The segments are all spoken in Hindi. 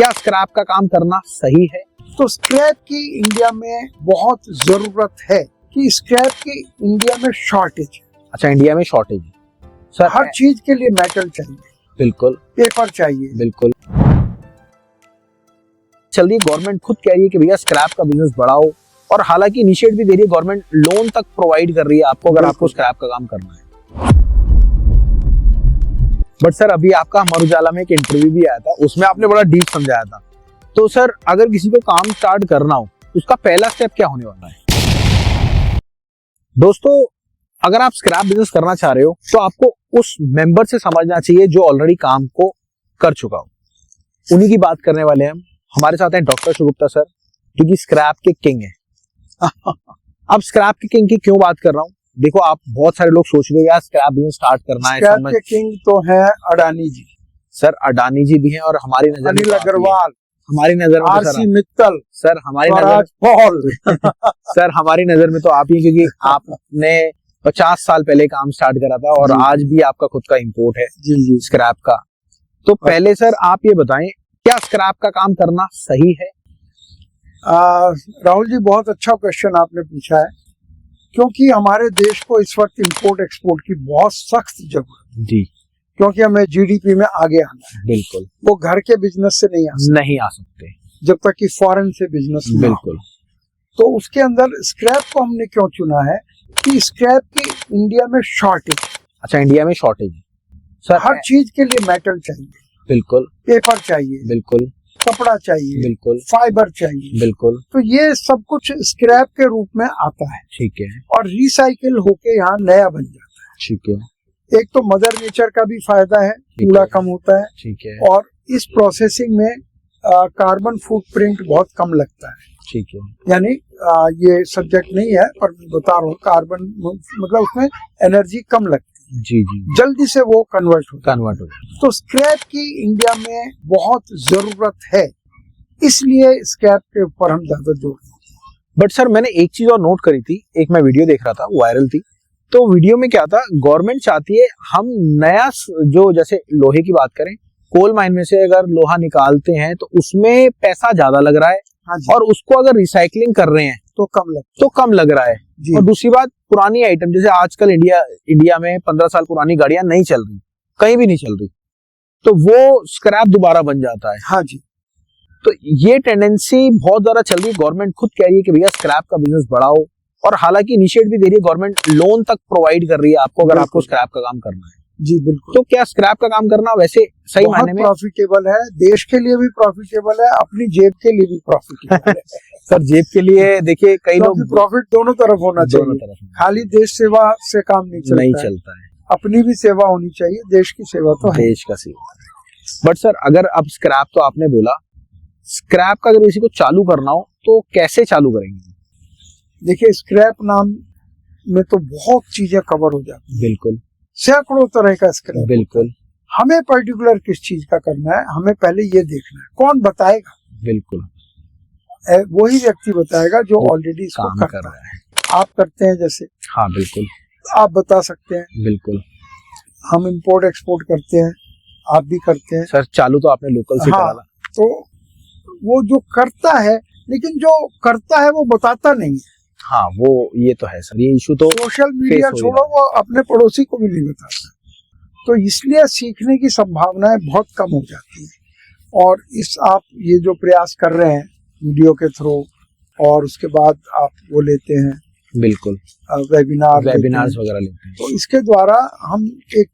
क्या स्क्रैप का काम करना सही है? तो स्क्रैप की इंडिया में बहुत जरूरत है कि स्क्रैप की इंडिया में शॉर्टेज है। अच्छा, इंडिया में शॉर्टेज है सर? हर चीज के लिए मेटल चाहिए, बिल्कुल, पेपर चाहिए, बिल्कुल। चलिए, गवर्नमेंट खुद कह रही है कि भैया स्क्रैप का बिजनेस बढ़ाओ, और हालांकि इनिशिएट भी दे रही है गवर्नमेंट, लोन तक प्रोवाइड कर रही है आपको अगर आपको स्क्रैप का काम करना है। बट सर, अभी आपका अमर उजाला में एक इंटरव्यू भी आया था, उसमें आपने बड़ा डीप समझाया था। तो सर, अगर किसी को काम स्टार्ट करना हो उसका पहला स्टेप क्या होने वाला है? दोस्तों, अगर आप स्क्रैप बिजनेस करना चाह रहे हो तो आपको उस मेंबर से समझना चाहिए जो ऑलरेडी काम को कर चुका हो। उन्हीं की बात करने वाले हैं हम। हमारे साथ हैं डॉक्टर शिवगुप्ता सर, जो कि स्क्रैप के किंग है। अब स्क्रैप के किंग की क्यों बात कर रहा हूँ? देखो, आप बहुत सारे लोग सोच रहे हैं स्क्रैप बिजनेस स्टार्ट करना है। स्क्रैप के किंग तो है अडानी जी। सर, अडानी जी भी हैं, और हमारी नजर में अनिल अग्रवाल, हमारी नजर में आरसी मित्तल, सर हमारी नजर सर हमारी नजर में तो आप ही, क्योंकि आपने 50 साल पहले काम स्टार्ट करा था और आज भी आपका खुद का इंपोर्ट है जी स्क्रैप का। तो पहले सर आप ये बताएं, क्या स्क्रैप का काम करना सही है? राहुल जी, बहुत अच्छा क्वेश्चन आपने पूछा है, क्योंकि हमारे देश को इस वक्त इंपोर्ट एक्सपोर्ट की बहुत सख्त जरूरत है जी, क्योंकि हमें जीडीपी में आगे आना है। बिल्कुल, वो घर के बिजनेस से नहीं आ सकते जब तक कि फॉरेन से बिजनेस। बिल्कुल। तो उसके अंदर स्क्रैप को हमने क्यों चुना है कि स्क्रैप की इंडिया में शॉर्टेज। अच्छा, इंडिया में शॉर्टेज सर? हर चीज के लिए मेटल चाहिए, बिल्कुल, पेपर चाहिए, बिल्कुल, कपड़ा चाहिए, बिल्कुल, फाइबर चाहिए, बिल्कुल। तो ये सब कुछ स्क्रैप के रूप में आता है, ठीक है, और रिसाइकिल होके यहाँ नया बन जाता है, ठीक है। एक तो मदर नेचर का भी फायदा है, कूड़ा कम होता है, ठीक है, और इस प्रोसेसिंग में कार्बन फुटप्रिंट बहुत कम लगता है, ठीक है। यानी ये सब्जेक्ट नहीं है पर मैं बता रहा हूँ, कार्बन मतलब उसमें एनर्जी कम लगती है, जी जी, जल्दी से वो कन्वर्ट होता है। तो स्क्रैप की इंडिया में बहुत जरूरत है, इसलिए स्क्रैप के ऊपर हम ज्यादा जोर देते हैं। बट सर, मैंने एक चीज और नोट करी थी, एक मैं वीडियो देख रहा था, वायरल थी। तो वीडियो में क्या था, गवर्नमेंट चाहती है हम नया, जो जैसे लोहे की बात करें, कोल माइन में से अगर लोहा निकालते हैं तो उसमें पैसा ज्यादा लग रहा है, और उसको अगर रिसाइकलिंग कर रहे हैं तो कम लग रहा है। और दूसरी बात, पुरानी आइटम जैसे आजकल इंडिया में 15 साल पुरानी गाड़ियां नहीं चल रही, कहीं भी नहीं चल रही, तो वो स्क्रैप दोबारा बन जाता है। हाँ जी। तो ये टेंडेंसी बहुत ज्यादा चल रही है। गवर्नमेंट खुद कह रही है कि भैया स्क्रैप का बिजनेस बढ़ाओ, और हालांकि इनिशिएट भी दे रही है गवर्नमेंट, लोन तक प्रोवाइड कर रही है आपको अगर आपको स्क्रैप का काम करना है। जी बिल्कुल। तो क्या स्क्रैप का काम करना वैसे सही मायने में प्रॉफिटेबल है? देश के लिए भी प्रॉफिटेबल है, अपनी जेब के लिए भी प्रॉफिटेबल है। सर, जेब के लिए देखिए कई लोग, प्रॉफिट दोनों तरफ होना चाहिए, खाली देश सेवा से काम नहीं चलता है, अपनी भी सेवा होनी चाहिए, देश की सेवा तो है, देश का सेवा। बट सर, अगर अब स्क्रैप, तो आपने बोला स्क्रैप का अगर किसी को चालू करना हो तो कैसे चालू करेंगे? देखिए, स्क्रैप नाम में तो बहुत चीजें कवर हो जाती है, बिल्कुल, सैकड़ों तरह का स्क्रैप, बिल्कुल। हमें पर्टिकुलर किस चीज का करना है, हमें पहले ये देखना है, कौन बताएगा? बिल्कुल, वही व्यक्ति बताएगा जो ऑलरेडी इसको कर रहा है। आप करते हैं जैसे, हाँ बिल्कुल, आप बता सकते हैं, बिल्कुल। हम इंपोर्ट एक्सपोर्ट करते हैं, आप भी करते हैं। सर, चालू तो आपने लोकल से करा। तो वो जो करता है, लेकिन जो करता है वो बताता नहीं है। हाँ, वो ये तो है सर, ये इशू तो सोशल मीडिया छोड़ो, वो अपने पड़ोसी को भी नहीं बताता, तो इसलिए सीखने की संभावनाएं बहुत कम हो जाती है। और आप ये जो प्रयास कर रहे हैं वीडियो के थ्रू, और उसके बाद आप वो लेते हैं, बिल्कुल, वेबिनार्स वगैरह लेते हैं, तो इसके द्वारा हम एक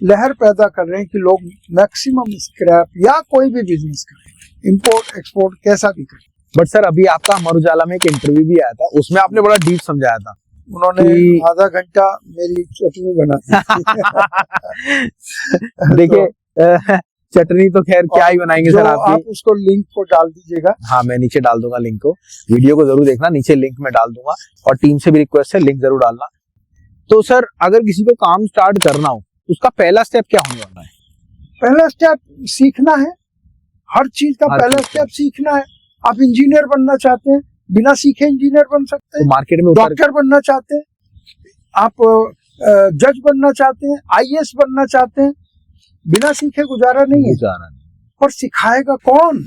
लहर पैदा कर रहे हैं कि लोग मैक्सिमम स्क्रैप या कोई भी बिजनेस करें, इंपोर्ट एक्सपोर्ट कैसा भी करें। बट सर, अभी आपका अमर उजाला में एक इंटरव्यू भी आया था, उसमें आपने बड़ा डीप समझाया था। उन्होंने आधा घंटा मेरी चटनी बना देखिए, चटनी तो खैर क्या ही बनाएंगे सर, आप उसको लिंक को डाल दीजिएगा। हाँ, मैं नीचे डाल दूंगा लिंक को, वीडियो को जरूर देखना, नीचे लिंक में डाल दूंगा, और टीम से भी रिक्वेस्ट है लिंक जरूर डालना। तो सर, अगर किसी को काम स्टार्ट करना हो उसका पहला स्टेप क्या होने वाला है? पहला स्टेप सीखना है, हर चीज का पहला स्टेप सीखना है। आप इंजीनियर बनना चाहते हैं, बिना सीखे इंजीनियर बन सकते हैं, तो मार्केट में डॉक्टर बनना चाहते हैं, आप जज बनना चाहते हैं, आईएएस बनना चाहते हैं, बिना सीखे गुजारा नहीं है। पर सिखाएगा कौन?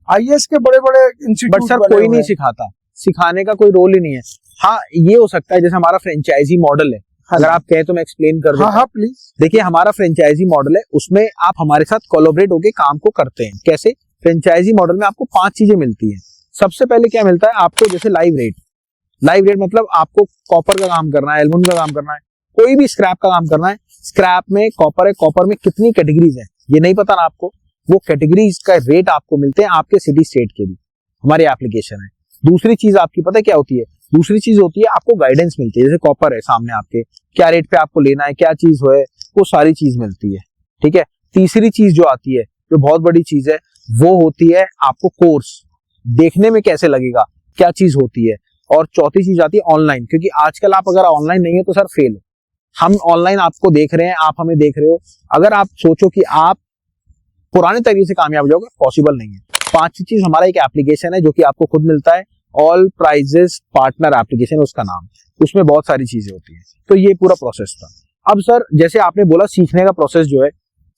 आईएएस के बड़े बड़े इंस्टीट्यूट बट सर कोई नहीं सिखाता, सिखाने का कोई रोल ही नहीं है। हाँ ये हो सकता है जैसे हमारा फ्रेंचाइजी मॉडल है, अगर आप कहें तो मैं एक्सप्लेन कर दूं। हाँ प्लीज। देखिए हमारा फ्रेंचाइजी मॉडल है, उसमें आप हमारे साथ कोलैबोरेट होकर काम को करते हैं। कैसे? फ्रेंचाइजी मॉडल में आपको 5 चीजें मिलती है। सबसे पहले क्या मिलता है आपको? जैसे लाइव रेट। लाइव रेट मतलब आपको कॉपर का काम करना है, एल्युमिनियम का काम करना है, कोई भी स्क्रैप का काम करना है। स्क्रैप में कॉपर है, कॉपर में कितनी कैटेगरीज है ये नहीं पता ना आपको, वो कैटेगरीज का रेट आपको मिलते हैं आपके सिटी स्टेट के भी, हमारी एप्लीकेशन है। दूसरी चीज आपकी पता है क्या होती है? दूसरी चीज होती है आपको गाइडेंस मिलती है। जैसे कॉपर है सामने आपके, क्या रेट पे आपको लेना है, क्या चीज है, वो सारी चीज मिलती है। ठीक है। तीसरी चीज जो आती है, जो बहुत बड़ी चीज है, वो होती है आपको कोर्स, देखने में कैसे लगेगा, क्या चीज होती है। और चौथी चीज आती है ऑनलाइन, क्योंकि आजकल आप अगर ऑनलाइन नहीं है तो सर फेल हो। हम ऑनलाइन आपको देख रहे हैं, आप हमें देख रहे हो, अगर आप सोचो कि आप पुराने तरीके से कामयाब हो जाओगे, पॉसिबल नहीं है। पांचवी चीज हमारा एक एप्लीकेशन है जो कि आपको खुद मिलता है, ऑल प्राइजेस पार्टनर एप्लीकेशन उसका नाम, उसमें बहुत सारी चीजें होती हैं। तो ये पूरा प्रोसेस था। अब सर जैसे आपने बोला सीखने का प्रोसेस जो है,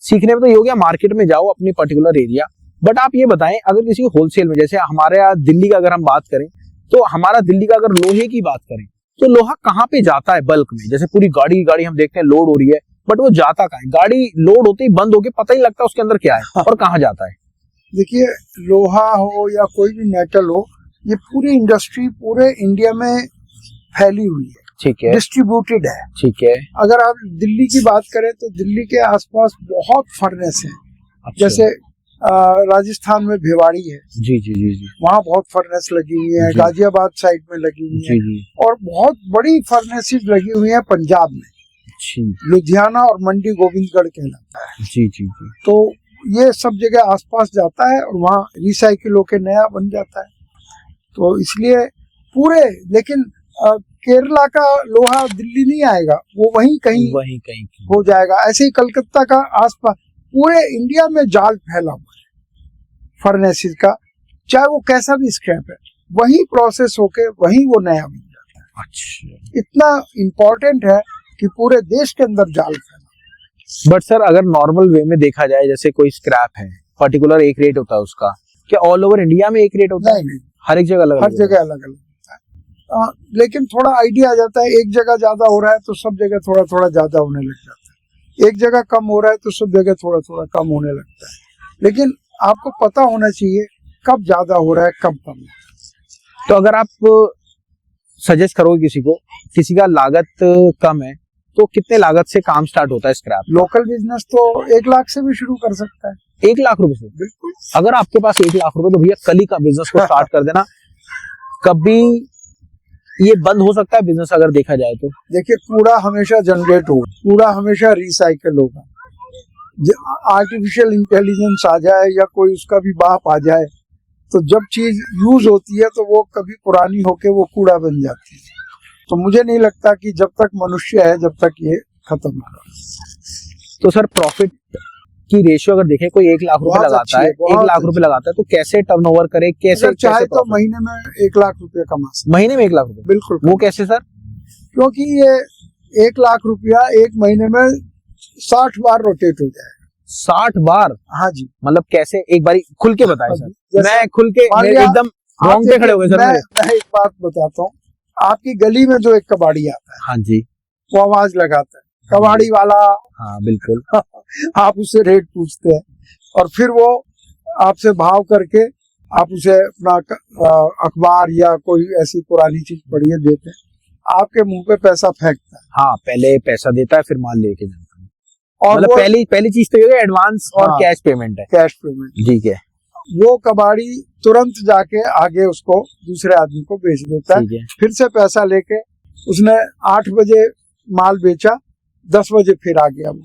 सीखने में तो ये हो गया मार्केट में जाओ अपनी पर्टिकुलर एरिया, बट आप ये बताएं अगर किसी होलसेल में, जैसे हमारे यहाँ दिल्ली का अगर हम बात करें तो हमारा दिल्ली का अगर लोहे की बात करें तो लोहा कहाँ पे जाता है बल्क में? जैसे पूरी गाड़ी हम देखते हैं लोड हो रही है, बट वो जाता कहाँ है? गाड़ी लोड होते ही बंद होके पता ही लगता है उसके अंदर क्या है और कहाँ जाता है। देखिए लोहा हो या कोई भी मेटल हो, ये पूरी इंडस्ट्री पूरे इंडिया में फैली हुई है, ठीक है, डिस्ट्रीब्यूटेड है। ठीक है। अगर आप दिल्ली की बात करें तो दिल्ली के आसपास बहुत फर्नेस है। अच्छा। जैसे राजस्थान में भिवाड़ी है, जी जी जी जी, वहाँ बहुत फर्नेस लगी हुई है। गाजियाबाद साइड में लगी हुई है, और बहुत बड़ी फर्नेसेस लगी हुई है पंजाब में, लुधियाना और मंडी गोविंदगढ़ कहलाता है। जी जी जी। तो ये सब जगह आसपास जाता है और वहाँ रिसाइकिल होके नया बन जाता है। तो इसलिए पूरे, लेकिन केरला का लोहा दिल्ली नहीं आएगा, वो वहीं कहीं हो जाएगा। ऐसे ही कलकत्ता का आसपास पूरे इंडिया में जाल फैला हुआ है फर्नेसिस का, चाहे वो कैसा भी स्क्रैप है, वही प्रोसेस होके वही वो नया बन जाता है। अच्छा, इतना इम्पोर्टेंट है कि पूरे देश के अंदर जाल फैला। बट सर अगर नॉर्मल वे में देखा जाए, जैसे कोई स्क्रैप है पर्टिकुलर एक रेट होता है उसका, क्या ऑल ओवर इंडिया में एक रेट होता है? नहीं, हर एक जगह अलग, हर जगह अलग अलग होता है। लेकिन थोड़ा आइडिया आ जाता है, एक जगह ज्यादा हो रहा है तो सब जगह थोड़ा थोड़ा ज्यादा होने लग जाता है, एक जगह कम हो रहा है तो सब जगह थोड़ा थोड़ा कम होने लगता है। लेकिन आपको पता होना चाहिए कब ज्यादा हो रहा है कब कम हो रहा है। तो अगर आप सजेस्ट करोगे किसी को, किसी का लागत कम है, तो कितने लागत से काम स्टार्ट होता है स्क्रैप? लोकल बिजनेस तो 1 लाख से भी शुरू कर सकता है। 1 लाख रुपए से? बिल्कुल। अगर आपके पास 1 लाख रुपए, तो भैया कल ही का बिजनेस को स्टार्ट कर देना। कभी ये बंद हो सकता है बिजनेस अगर देखा जाए तो? देखिए कूड़ा हमेशा जनरेट होगा, कूड़ा हमेशा रिसाइकल होगा। आर्टिफिशियल इंटेलिजेंस आ जाए या कोई उसका भी बाप आ जाए, तो जब चीज यूज होती है तो वो कभी पुरानी होके वो कूड़ा बन जाती है। तो मुझे नहीं लगता कि जब तक मनुष्य है जब तक ये खत्म होगा। तो सर प्रॉफिट की रेशियो अगर देखें, कोई 1 लाख रुपए लगाता है, 1 लाख रुपए लगाता है, तो कैसे टर्नओवर करे, कैसे चाहे तो महीने में 1 लाख रुपया कमा सकते। महीने में 1 लाख रुपए? बिल्कुल। वो कैसे सर? क्योंकि ये 1 लाख रुपया एक महीने में 60 बार रोटेट हो जाएगा। 60 बार? हाँ जी। मतलब कैसे, एक बार खुल के बताएं सर। मैं खुल के एकदम रोंगटे खड़े हो गए सर। मैं एक बात बताता हूँ, आपकी गली में जो एक कबाड़ी आता है, हाँ जी, वो आवाज लगाता है, कबाड़ी वाला। हाँ बिल्कुल। आप उससे रेट पूछते हैं और फिर वो आपसे भाव करके आप उसे अपना अखबार या कोई ऐसी पुरानी चीज पढ़िए देते हैं, आपके मुंह पे पैसा फेंकता है। हाँ, पहले पैसा देता है फिर माल लेके जाता है। और मतलब पहली चीज तो ये एडवांस और कैश पेमेंट है। कैश पेमेंट, ठीक है। वो कबाड़ी तुरंत जाके आगे उसको दूसरे आदमी को बेच देता है, फिर से पैसा लेके उसने 8 बजे माल बेचा, 10 बजे फिर आ गया वो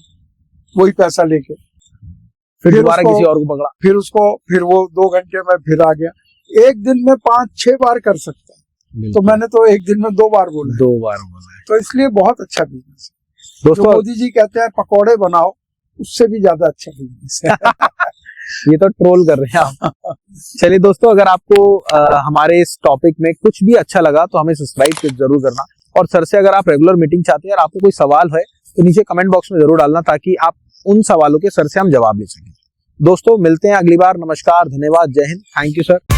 वही पैसा लेके, फिर दोबारा किसी और को पकड़ा, फिर वो 2 घंटे में फिर आ गया। एक दिन में 5-6 बार कर सकता है, तो मैंने तो एक दिन में 2 बार बोला। 2 बार बोला है। तो इसलिए बहुत अच्छा बिजनेस है। दोस्तों, मोदी जी कहते हैं पकौड़े बनाओ, उससे भी ज्यादा अच्छा बिजनेस है। ये तो ट्रोल कर रहे हैं आप। चलिए दोस्तों, अगर आपको हमारे इस टॉपिक में कुछ भी अच्छा लगा तो हमें सब्सक्राइब जरूर करना, और सर से अगर आप रेगुलर मीटिंग चाहते हैं और आपको कोई सवाल है तो नीचे कमेंट बॉक्स में जरूर डालना, ताकि आप उन सवालों के सर से हम जवाब ले सकें। दोस्तों मिलते हैं अगली बार। नमस्कार, धन्यवाद, जय हिंद, थैंक यू सर।